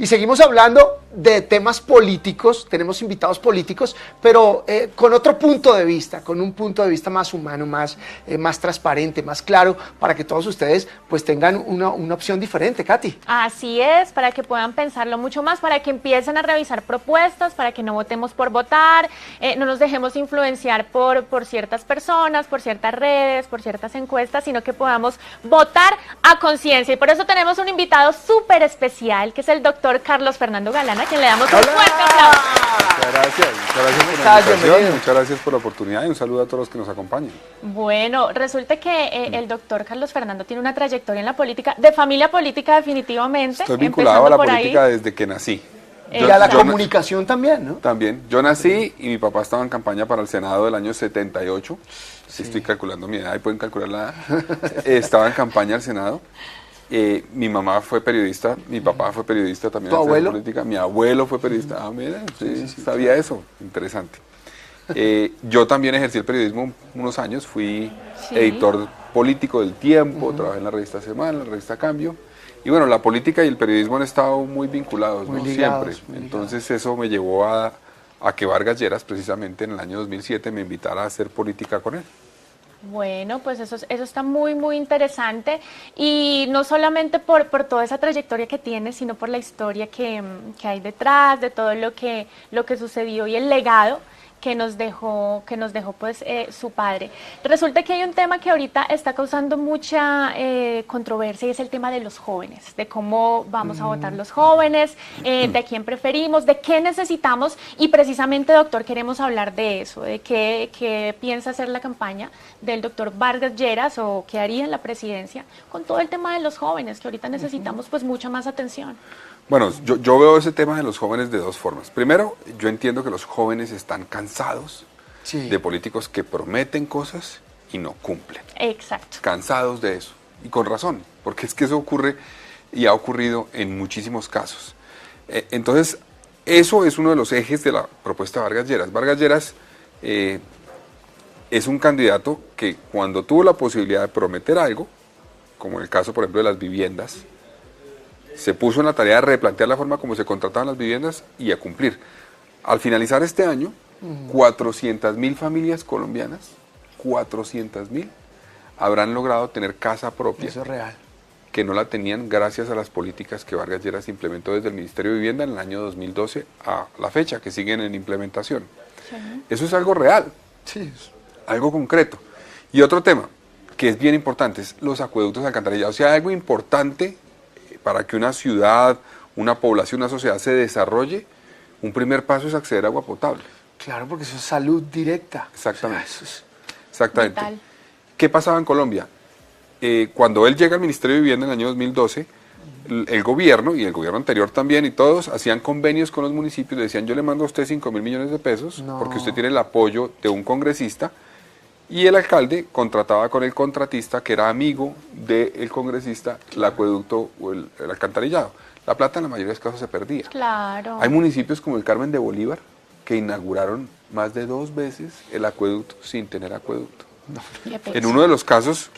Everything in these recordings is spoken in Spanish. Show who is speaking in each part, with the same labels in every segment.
Speaker 1: Y seguimos hablando de temas políticos, tenemos invitados políticos, pero con otro punto de vista, con un punto de vista más humano, más transparente, más claro, para que todos ustedes pues tengan una opción diferente, Katy.
Speaker 2: Así es, para que puedan pensarlo mucho más, para que empiecen a revisar propuestas, para que no votemos por votar, no nos dejemos influenciar por ciertas personas, por ciertas redes, por ciertas encuestas, sino que podamos votar a conciencia. Y por eso tenemos un invitado súper especial, que es el doctor Carlos Fernando Galán, a quien le damos un fuerte aplauso.
Speaker 3: Muchas gracias por la invitación, muchas gracias por la oportunidad y un saludo a todos los que nos acompañan.
Speaker 2: Bueno, resulta que el doctor Carlos Fernando tiene una trayectoria en la política, de familia política definitivamente.
Speaker 3: Estoy vinculado a la política desde que nací.
Speaker 1: Y a la comunicación también, ¿no?
Speaker 3: También. Yo nací y mi papá estaba en campaña para el Senado del año 78. Sí, estoy calculando mi edad y pueden calcular la edad. Estaba en campaña al Senado. Mi mamá fue periodista, mi papá fue periodista también.
Speaker 1: ¿Tu abuelo?
Speaker 3: Política. Mi abuelo fue periodista. Ah, mira, sí, sabía eso. Interesante. Yo también ejercí el periodismo unos años, fui editor político del Tiempo, trabajé en la revista Semana, en la revista Cambio. Y bueno, la política y el periodismo han estado muy vinculados,
Speaker 1: muy
Speaker 3: ¿no?
Speaker 1: ligados,
Speaker 3: Siempre. Entonces eso me llevó a que Vargas Lleras, precisamente en el año 2007, me invitara a hacer política con él.
Speaker 2: Bueno, pues eso está muy, muy interesante, y no solamente por toda esa trayectoria que tiene, sino por la historia que hay detrás de todo lo que sucedió y el legado que nos dejó pues su padre. Resulta que hay un tema que ahorita está causando mucha controversia, y es el tema de los jóvenes, de cómo vamos a votar los jóvenes, de quién preferimos, de qué necesitamos, y precisamente, doctor, queremos hablar de eso, de qué piensa hacer la campaña del doctor Vargas Lleras, o qué haría en la presidencia con todo el tema de los jóvenes, que ahorita necesitamos pues mucha más atención.
Speaker 3: Bueno, yo veo ese tema de los jóvenes de dos formas. Primero, yo entiendo que los jóvenes están cansados de políticos que prometen cosas y no cumplen.
Speaker 2: Exacto.
Speaker 3: Cansados de eso. Y con razón, porque es que eso ocurre y ha ocurrido en muchísimos casos. Entonces, eso es uno de los ejes de la propuesta de Vargas Lleras. Vargas Lleras es un candidato que, cuando tuvo la posibilidad de prometer algo, como en el caso, por ejemplo, de las viviendas, se puso en la tarea de replantear la forma como se contrataban las viviendas y a cumplir. Al finalizar este año, 400.000 familias colombianas, 400.000, habrán logrado tener casa propia.
Speaker 1: Eso es real.
Speaker 3: Que no la tenían gracias a las políticas que Vargas Lleras implementó desde el Ministerio de Vivienda en el año 2012 a la fecha, que siguen en implementación. Sí. Eso es algo real, algo concreto. Y otro tema que es bien importante es los acueductos alcantarillados. O sea, algo importante para que una ciudad, una población, una sociedad se desarrolle, un primer paso es acceder a agua potable.
Speaker 1: Claro, porque eso es salud directa.
Speaker 3: Exactamente.
Speaker 1: O sea,
Speaker 3: exactamente. Vital. ¿Qué pasaba en Colombia? Cuando él llega al Ministerio de Vivienda en el año 2012, el gobierno, y el gobierno anterior también, y todos hacían convenios con los municipios, le decían: yo le mando a usted 5.000 millones de pesos, porque usted tiene el apoyo de un congresista, y el alcalde contrataba con el contratista, que era amigo del congresista, el acueducto o el alcantarillado. La plata en la mayoría de los casos se perdía.
Speaker 2: Claro.
Speaker 3: Hay municipios como el Carmen de Bolívar que inauguraron más de 2 veces el acueducto sin tener acueducto. En uno de los casos,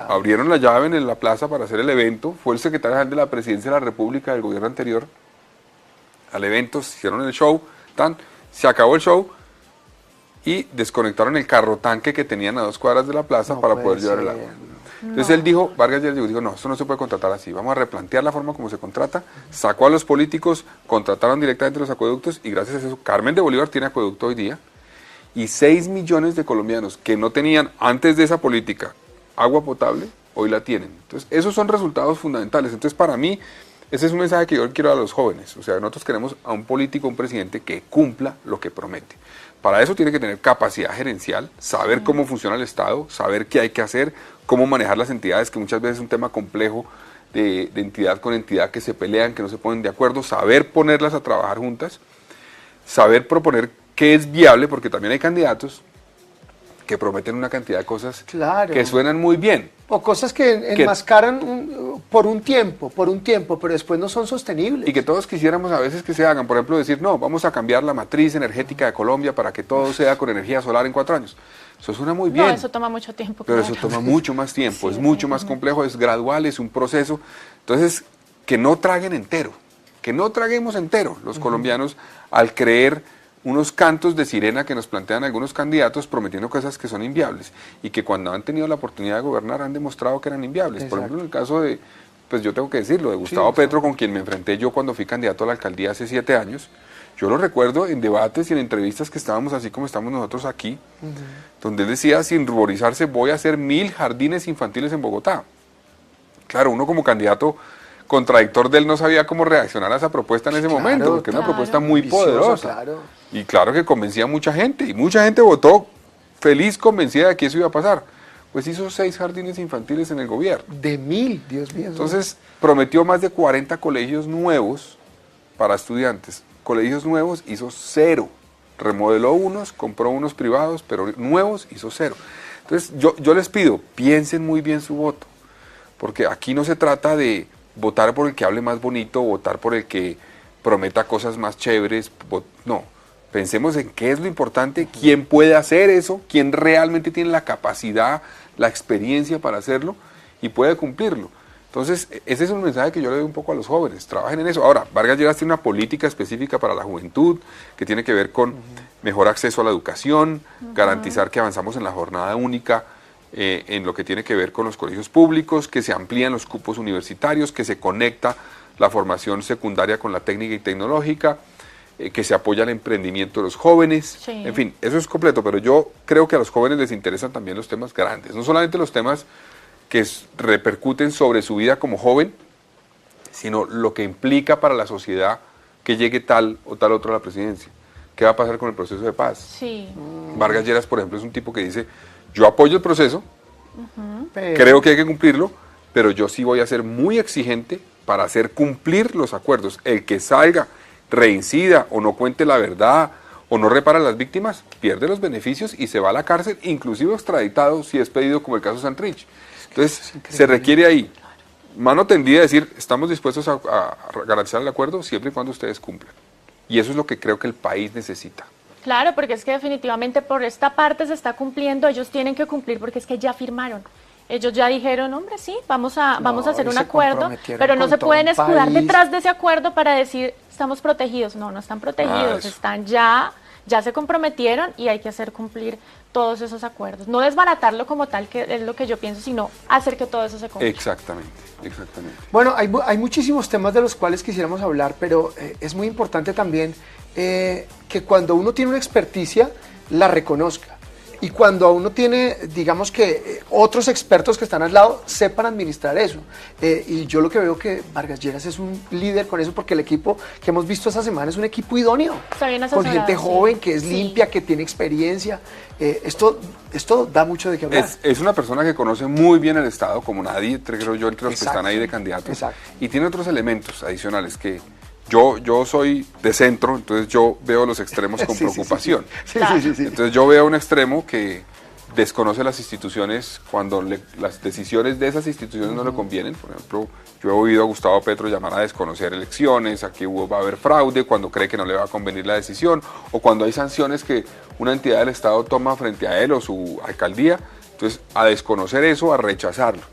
Speaker 3: abrieron la llave en la plaza para hacer el evento, fue el secretario general de la Presidencia de la República del gobierno anterior al evento, se hicieron el show, se acabó el show, y desconectaron el carro tanque que tenían a 2 cuadras de la plaza para poder llevar el agua. Entonces él dijo, Vargas Lleras dijo, no, esto no se puede contratar así, vamos a replantear la forma como se contrata. Sacó a los políticos, contrataron directamente los acueductos, y gracias a eso Carmen de Bolívar tiene acueducto hoy día, y 6 millones de colombianos que no tenían antes de esa política agua potable, hoy la tienen. Entonces esos son resultados fundamentales. Entonces para mí, ese es un mensaje que yo quiero dar a los jóvenes. O sea, nosotros queremos a un político, un presidente que cumpla lo que promete. Para eso tiene que tener capacidad gerencial, saber cómo funciona el Estado, saber qué hay que hacer, cómo manejar las entidades, que muchas veces es un tema complejo de entidad con entidad, que se pelean, que no se ponen de acuerdo, saber ponerlas a trabajar juntas, saber proponer qué es viable, porque también hay candidatos que prometen una cantidad de cosas que suenan muy bien.
Speaker 1: O cosas que enmascaran por un tiempo, pero después no son sostenibles.
Speaker 3: Y que todos quisiéramos a veces que se hagan. Por ejemplo, decir, no, vamos a cambiar la matriz energética de Colombia para que todo sea con energía solar en 4 años. Eso suena muy bien.
Speaker 2: No, eso toma mucho tiempo.
Speaker 3: Pero eso toma mucho más tiempo, es mucho más complejo, es gradual, es un proceso. Entonces, que no traguen entero, que no traguemos entero los colombianos al creer unos cantos de sirena que nos plantean algunos candidatos prometiendo cosas que son inviables y que cuando han tenido la oportunidad de gobernar han demostrado que eran inviables. Exacto. Por ejemplo, en el caso de, pues yo tengo que decirlo, de Gustavo Petro, con quien me enfrenté yo cuando fui candidato a la alcaldía hace 7 años, yo lo recuerdo en debates y en entrevistas que estábamos así como estamos nosotros aquí, donde él decía sin ruborizarse voy a hacer 1000 jardines infantiles en Bogotá. Claro, uno como candidato contradictor de él no sabía cómo reaccionar a esa propuesta en ese momento, porque era una propuesta muy poderosa. Y claro que convencía a mucha gente, y mucha gente votó feliz, convencida de que eso iba a pasar. Pues hizo 6 jardines infantiles en el gobierno.
Speaker 1: De 1000, Dios mío.
Speaker 3: Entonces prometió más de 40 colegios nuevos para estudiantes. Colegios nuevos hizo 0. Remodeló unos, compró unos privados, pero nuevos hizo 0. Entonces yo les pido, piensen muy bien su voto, porque aquí no se trata de votar por el que hable más bonito, votar por el que prometa cosas más chéveres, no. Pensemos en qué es lo importante, quién puede hacer eso, quién realmente tiene la capacidad, la experiencia para hacerlo y puede cumplirlo. Entonces, ese es un mensaje que yo le doy un poco a los jóvenes, trabajen en eso. Ahora, Vargas Lleras tiene una política específica para la juventud que tiene que ver con mejor acceso a la educación, garantizar que avanzamos en la jornada única, en lo que tiene que ver con los colegios públicos, que se amplían los cupos universitarios, que se conecta la formación secundaria con la técnica y tecnológica, que se apoya el emprendimiento de los jóvenes, en fin, eso es completo, pero yo creo que a los jóvenes les interesan también los temas grandes, no solamente los temas que repercuten sobre su vida como joven, sino lo que implica para la sociedad que llegue tal o tal otro a la presidencia. ¿Qué va a pasar con el proceso de paz? Vargas Lleras, por ejemplo, es un tipo que dice, yo apoyo el proceso, creo que hay que cumplirlo, pero yo sí voy a ser muy exigente para hacer cumplir los acuerdos. El que salga, reincida o no cuente la verdad o no repara a las víctimas, pierde los beneficios y se va a la cárcel, inclusive extraditado si es pedido, como el caso Santrich. Entonces, se requiere ahí mano tendida a decir, estamos dispuestos a garantizar el acuerdo siempre y cuando ustedes cumplan. Y eso es lo que creo que el país necesita.
Speaker 2: Claro, porque es que definitivamente por esta parte se está cumpliendo, ellos tienen que cumplir porque es que ya firmaron. Ellos ya dijeron, hombre, sí, vamos a hacer un acuerdo, pero no se pueden escudar detrás de ese acuerdo para decir, estamos protegidos. No, no están protegidos, están ya se comprometieron y hay que hacer cumplir todos esos acuerdos. No desbaratarlo como tal, que es lo que yo pienso, sino hacer que todo eso se cumpla.
Speaker 3: Exactamente, exactamente.
Speaker 1: Bueno, hay muchísimos temas de los cuales quisiéramos hablar, pero es muy importante también que cuando uno tiene una experticia, la reconozca. Y cuando uno tiene, digamos que otros expertos que están al lado, sepan administrar eso. Y yo lo que veo que Vargas Lleras es un líder con eso, porque el equipo que hemos visto esta semana es un equipo idóneo.
Speaker 2: Está bien asesorado,
Speaker 1: con gente joven, que es limpia, que tiene experiencia. Esto da mucho de qué hablar.
Speaker 3: Es una persona que conoce muy bien el Estado, como nadie, creo yo, entre los que están ahí de candidatos.
Speaker 1: Exacto.
Speaker 3: Y tiene otros elementos adicionales que... Yo soy de centro, entonces yo veo los extremos con preocupación.
Speaker 1: Sí.
Speaker 3: Entonces yo veo un extremo que desconoce las instituciones cuando las decisiones de esas instituciones no le convienen. Por ejemplo, yo he oído a Gustavo Petro llamar a desconocer elecciones, a que va a haber fraude cuando cree que no le va a convenir la decisión, o cuando hay sanciones que una entidad del Estado toma frente a él o su alcaldía, entonces a desconocer eso, a rechazarlo.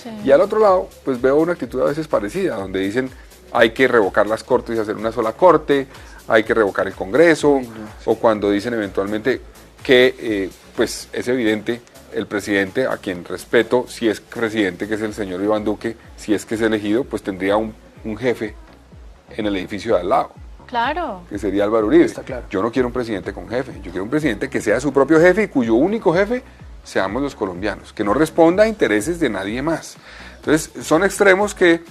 Speaker 2: Sí.
Speaker 3: Y al otro lado, pues veo una actitud a veces parecida, donde dicen... hay que revocar las cortes y hacer una sola corte, hay que revocar el Congreso, o cuando dicen eventualmente que pues es evidente el presidente, a quien respeto, si es presidente, que es el señor Iván Duque, si es que es elegido, pues tendría un jefe en el edificio de al lado.
Speaker 2: Claro.
Speaker 3: Que sería Álvaro Uribe.
Speaker 1: Está claro.
Speaker 3: Yo no quiero un presidente con jefe, yo quiero un presidente que sea su propio jefe y cuyo único jefe seamos los colombianos, que no responda a intereses de nadie más. Entonces, son extremos que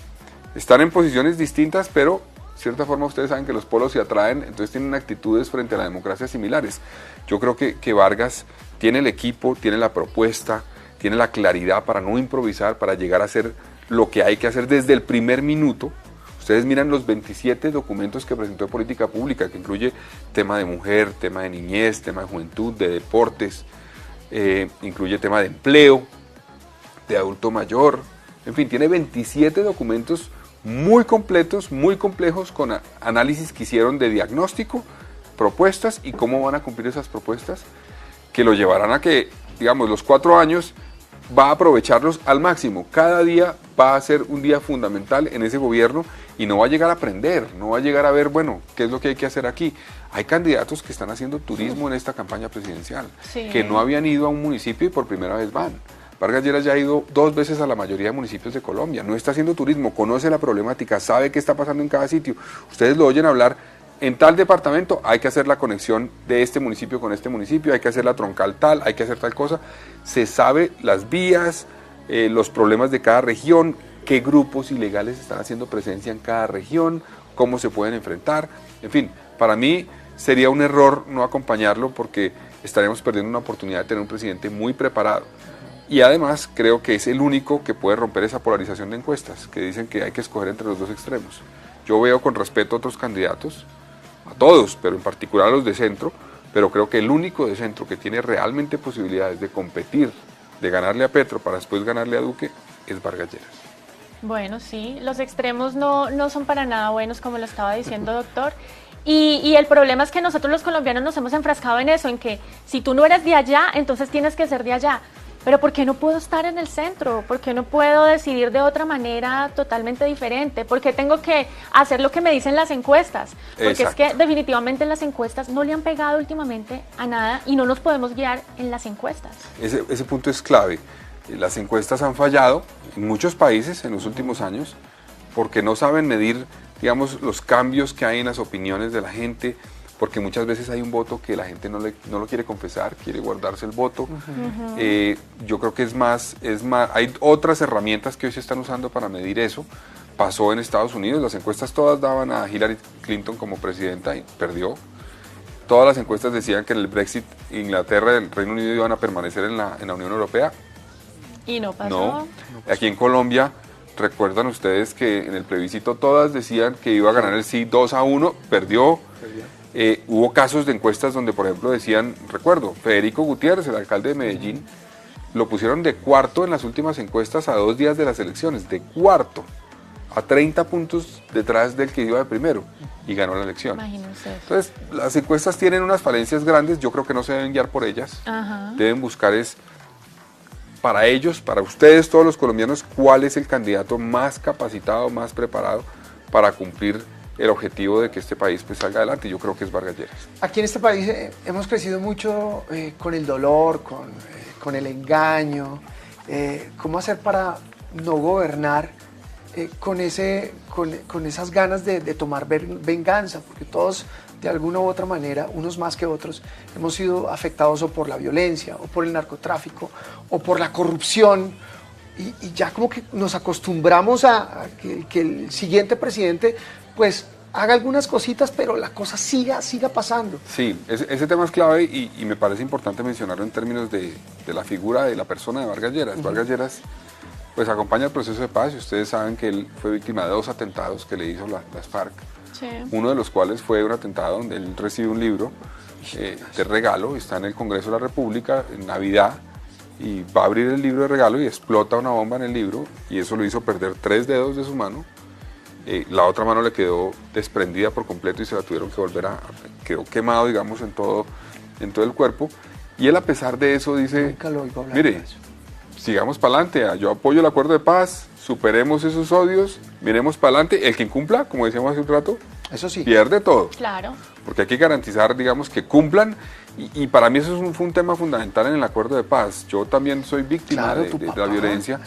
Speaker 3: están en posiciones distintas, pero de cierta forma ustedes saben que los polos se atraen, entonces tienen actitudes frente a la democracia similares. Yo creo que Vargas tiene el equipo, tiene la propuesta, tiene la claridad para no improvisar, para llegar a hacer lo que hay que hacer desde el primer minuto. Ustedes miran los 27 documentos que presentó de política pública, que incluye tema de mujer, tema de niñez, tema de juventud, de deportes, incluye tema de empleo, de adulto mayor, en fin, tiene 27 documentos muy completos, muy complejos, con análisis que hicieron de diagnóstico, propuestas y cómo van a cumplir esas propuestas, que lo llevarán a que, digamos, los 4 años va a aprovecharlos al máximo. Cada día va a ser un día fundamental en ese gobierno y no va a llegar a aprender, no va a llegar a ver, bueno, qué es lo que hay que hacer aquí. Hay candidatos que están haciendo turismo en esta campaña presidencial, que no habían ido a un municipio y por primera vez van. Vargas Lleras ya ha ido 2 veces a la mayoría de municipios de Colombia, no está haciendo turismo, conoce la problemática, sabe qué está pasando en cada sitio. Ustedes lo oyen hablar, en tal departamento hay que hacer la conexión de este municipio con este municipio, hay que hacer la troncal tal, hay que hacer tal cosa. Se sabe las vías, los problemas de cada región, qué grupos ilegales están haciendo presencia en cada región, cómo se pueden enfrentar. En fin, para mí sería un error no acompañarlo porque estaríamos perdiendo una oportunidad de tener un presidente muy preparado. Y además creo que es el único que puede romper esa polarización de encuestas, que dicen que hay que escoger entre los dos extremos. Yo veo con respeto a otros candidatos, a todos, pero en particular a los de centro, pero creo que el único de centro que tiene realmente posibilidades de competir, de ganarle a Petro para después ganarle a Duque, es Vargas Lleras.
Speaker 2: Bueno, sí, los extremos no son para nada buenos, como lo estaba diciendo, doctor. Y el problema es que nosotros los colombianos nos hemos enfrascado en eso, en que si tú no eres de allá, entonces tienes que ser de allá. Pero ¿por qué no puedo estar en el centro? ¿Por qué no puedo decidir de otra manera totalmente diferente? ¿Por qué tengo que hacer lo que me dicen las encuestas? Porque Exacto. Es que definitivamente las encuestas no le han pegado últimamente a nada y no nos podemos guiar en las encuestas.
Speaker 3: Ese punto es clave. Las encuestas han fallado en muchos países en los últimos años porque no saben medir, digamos, los cambios que hay en las opiniones de la gente, porque muchas veces hay un voto que la gente no lo quiere confesar, quiere guardarse el voto. Yo creo que es más, hay otras herramientas que hoy se están usando para medir eso. Pasó en Estados Unidos, las encuestas todas daban a Hillary Clinton como presidenta y perdió. Todas las encuestas decían que en el Brexit Inglaterra y el Reino Unido iban a permanecer en la Unión Europea.
Speaker 2: Y no pasó.
Speaker 3: No. Aquí en Colombia, recuerdan ustedes que en el plebiscito todas decían que iba a ganar el sí 2-1, perdió. Hubo casos de encuestas donde, por ejemplo, decían, recuerdo, Federico Gutiérrez, el alcalde de Medellín, lo pusieron de cuarto en las últimas encuestas a 2 días de las elecciones, de cuarto, a 30 puntos detrás del que iba de primero, y ganó la elección.
Speaker 2: Imagínense.
Speaker 3: Entonces, las encuestas tienen unas falencias grandes, yo creo que no se deben guiar por ellas, deben buscar para ellos, para ustedes, todos los colombianos, cuál es el candidato más capacitado, más preparado para cumplir el objetivo de que este país pues salga adelante. Yo creo que es Vargas Lleras.
Speaker 1: Aquí en este país hemos crecido mucho con el dolor, con el engaño, cómo hacer para no gobernar con esas ganas de tomar venganza, porque todos de alguna u otra manera, unos más que otros, hemos sido afectados o por la violencia, o por el narcotráfico, o por la corrupción, y ya como que nos acostumbramos a que el siguiente presidente pues haga algunas cositas, pero la cosa siga pasando.
Speaker 3: Sí, ese tema es clave y me parece importante mencionarlo en términos de la figura de la persona de Vargas Lleras. Vargas Lleras pues acompaña el proceso de paz y ustedes saben que él fue víctima de 2 atentados que le hizo las FARC. Sí. Uno de los cuales fue un atentado donde él recibe un libro de regalo, está en el Congreso de la República en Navidad y va a abrir el libro de regalo y explota una bomba en el libro y eso lo hizo perder 3 dedos de su mano. La otra mano le quedó desprendida por completo y se la tuvieron que volver quedó quemado, digamos, en todo el cuerpo. Y él, a pesar de eso, dice, mire, sigamos para adelante, yo apoyo el acuerdo de paz, superemos esos odios, miremos para adelante. El que incumpla, como decíamos hace un rato,
Speaker 1: eso sí,
Speaker 3: pierde todo.
Speaker 2: Claro.
Speaker 3: Porque hay que garantizar, digamos, que cumplan. Y para mí eso fue un tema fundamental en el acuerdo de paz. Yo también soy víctima de la violencia.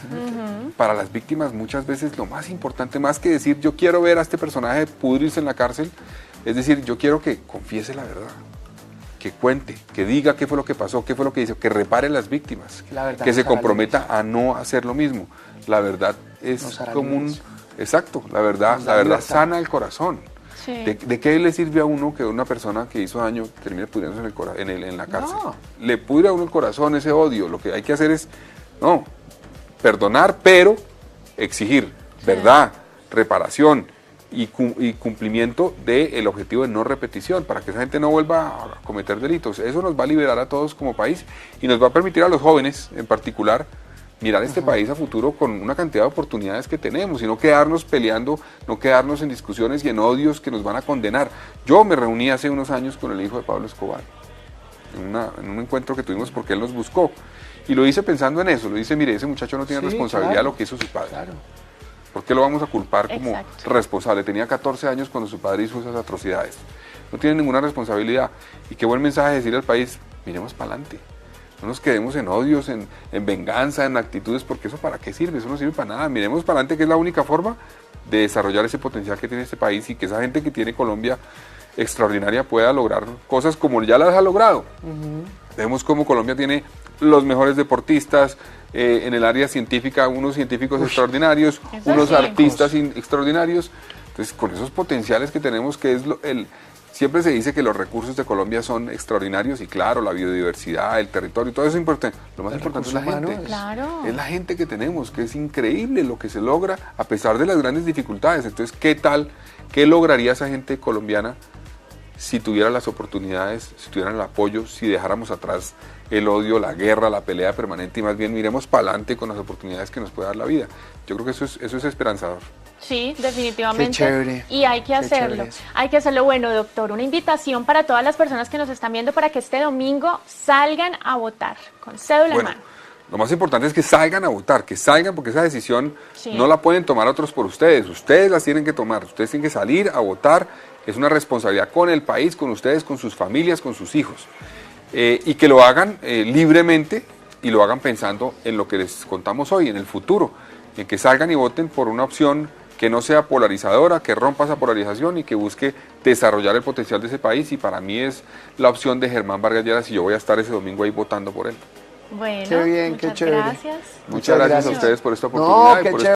Speaker 3: Para las víctimas muchas veces lo más importante, más que decir yo quiero ver a este personaje pudrirse en la cárcel, es decir, yo quiero que confiese la verdad, que cuente, que diga qué fue lo que pasó, qué fue lo que hizo, que repare las víctimas, que se comprometa a no hacer lo mismo. La verdad es como un... Exacto, la verdad sana el corazón. Sí. ¿De qué le sirve a uno que una persona que hizo daño termine pudriéndose en la cárcel? No. Le pudre a uno el corazón ese odio. Lo que hay que hacer es, perdonar, pero exigir verdad, reparación y cumplimiento del objetivo de no repetición, para que esa gente no vuelva a cometer delitos. Eso nos va a liberar a todos como país y nos va a permitir a los jóvenes en particular mirar este país a futuro con una cantidad de oportunidades que tenemos y no quedarnos peleando, no quedarnos en discusiones y en odios que nos van a condenar. Yo me reuní hace unos años con el hijo de Pablo Escobar en un encuentro que tuvimos porque él nos buscó. Y lo hice pensando en eso, lo dice, mire, ese muchacho no tiene responsabilidad de lo que hizo su padre. Claro. ¿Por qué lo vamos a culpar como responsable? Tenía 14 años cuando su padre hizo esas atrocidades. No tiene ninguna responsabilidad. Y qué buen mensaje decirle al país, miremos para adelante. No nos quedemos en odios, en venganza, en actitudes, porque eso para qué sirve, eso no sirve para nada. Miremos para adelante, que es la única forma de desarrollar ese potencial que tiene este país y que esa gente que tiene Colombia extraordinaria pueda lograr cosas como ya las ha logrado. Vemos cómo Colombia tiene los mejores deportistas, en el área científica unos científicos extraordinarios, unos artistas extraordinarios. Entonces, con esos potenciales que tenemos, que es siempre se dice que los recursos de Colombia son extraordinarios y claro, la biodiversidad, el territorio, todo eso es importante. Lo más importante es la gente.
Speaker 2: Claro.
Speaker 3: Es la gente que tenemos, que es increíble lo que se logra a pesar de las grandes dificultades. Entonces, ¿qué lograría esa gente colombiana si tuviera las oportunidades, si tuvieran el apoyo, si dejáramos atrás el odio, la guerra, la pelea permanente y más bien miremos para adelante con las oportunidades que nos puede dar la vida? Yo creo que eso es esperanzador.
Speaker 2: Sí, definitivamente.
Speaker 1: Qué chévere.
Speaker 2: Y hay que hacerlo. Hay que hacerlo. Bueno, doctor, una invitación para todas las personas que nos están viendo para que este domingo salgan a votar con cédula en mano.
Speaker 3: Lo más importante es que salgan a votar, que salgan porque esa decisión no la pueden tomar otros por ustedes las tienen que tomar, ustedes tienen que salir a votar, es una responsabilidad con el país, con ustedes, con sus familias, con sus hijos, y que lo hagan libremente y lo hagan pensando en lo que les contamos hoy, en el futuro, en que salgan y voten por una opción que no sea polarizadora, que rompa esa polarización y que busque desarrollar el potencial de ese país, y para mí es la opción de Germán Vargas Lleras y yo voy a estar ese domingo ahí votando por él.
Speaker 2: Bueno,
Speaker 1: qué bien,
Speaker 2: muchas
Speaker 1: qué chévere.
Speaker 2: gracias.
Speaker 3: Muchas gracias a ustedes por esta oportunidad.
Speaker 1: No, qué chévere.